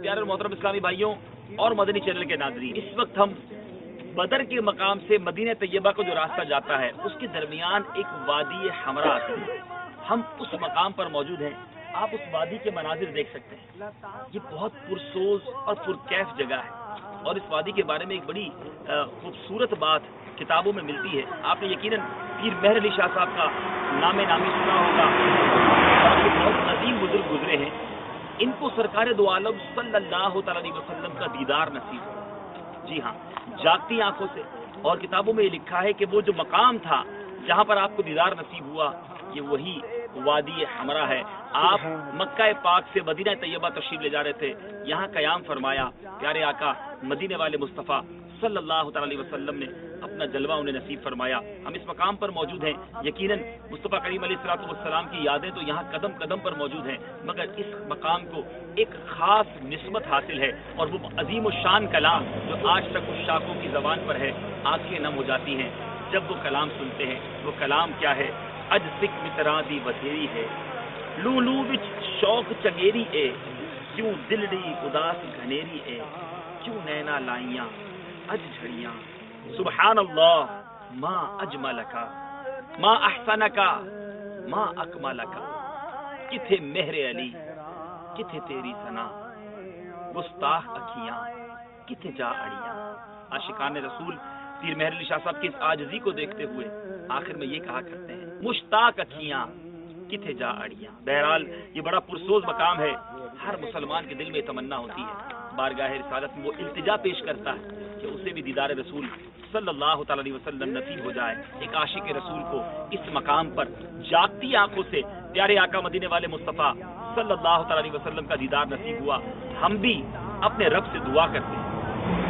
پیارے اور محترم اسلامی بھائیوں اور مدنی چینل کے ناظرین، اس وقت ہم بدر کے مقام سے مدینہ طیبہ کو جو راستہ جاتا ہے اس کے درمیان ایک وادی حمراء آتی ہے. ہم اس مقام پر موجود ہیں. آپ اس وادی کے مناظر دیکھ سکتے ہیں. یہ بہت پرسوز اور پرکیف جگہ ہے اور اس وادی کے بارے میں ایک بڑی خوبصورت بات کتابوں میں ملتی ہے. آپ نے یقیناً پیر مہر علی شاہ صاحب کا نام نامی سنا ہوگا. یہ بہت عظیم بزرگ گزرے ہیں. ان کو سرکار دو عالم صلی اللہ تعالی علیہ وسلم کا دیدار نصیب ہوا. جی ہاں، جاگتی آنکھوں سے. اور کتابوں میں یہ لکھا ہے کہ وہ جو مقام تھا جہاں پر آپ کو دیدار نصیب ہوا یہ وہی وادی حمراء ہے. آپ مکہ پاک سے مدینہ طیبہ تشریف لے جا رہے تھے. یہاں قیام فرمایا. پیارے آقا مدینے والے مصطفیٰ صلی اللہ تعالی علیہ وسلم نے اپنا جلوہ انہیں نصیب فرمایا. ہم اس مقام پر موجود ہیں. یقیناً مصطفیٰ کریم علیہ الصلوۃ والسلام کی یادیں تو یہاں قدم قدم پر موجود ہیں، مگر اس مقام کو ایک خاص نسبت حاصل ہے اور وہ عظیم الشان کلام جو آج تک اس شاخوں کی زبان پر ہے. آنکھیں نم ہو جاتی ہیں جب وہ کلام سنتے ہیں. وہ کلام کیا ہے؟ اج سکھ متراں دی بتھیری ہے، لو لو وچ شوق چگیری اے، کیوں دلڑی اداس گھنیری اے، کیوں نینا لائیاں اج جھڑیاں. سبحان اللہ ما اجملکا ما احسنکا ما اکملکا. کتھے مہر علی کتھے تیری ثنا، گستاخ اکھیاں کتھے جا اڑیاں. عاشقان رسول پیر مہر علی شاہ صاحب کی اس عاجزی کو دیکھتے ہوئے آخر میں یہ کہا کرتے ہیں، مشتاق اکھیاں کتھے جا اڑیاں. بہرحال یہ بڑا پرسوز مقام ہے. ہر مسلمان کے دل میں تمنا ہوتی ہے، بارگاہ رسالت میں وہ التجا پیش کرتا ہے کہ اسے بھی دیدار رسول صلی اللہ تعالی علیہ وسلم نصیب ہو جائے. ایک عاشق رسول کو اس مقام پر جاگتی آنکھوں سے پیارے آقا مدینے والے مصطفیٰ صلی اللہ تعالی علیہ وسلم کا دیدار نصیب ہوا. ہم بھی اپنے رب سے دعا کرتے ہیں،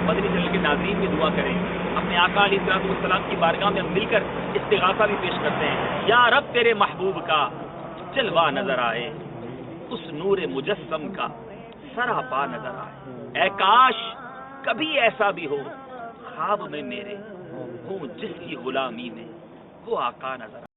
مدنی چینل کے ناظرین بھی دعا کریں، اپنے آقا علیہ الصلوۃ والسلام کی بارگاہ میں ہم مل کر استغاثہ بھی پیش کرتے ہیں. یا رب تیرے محبوب کا جلوہ نظر آئے، اس نور مجسم کا سراپا نظر آئے. اے کاش کبھی ایسا بھی ہو خواب میں میرے ہوں جس کی غلامی میں وہ آقا نظر آئے.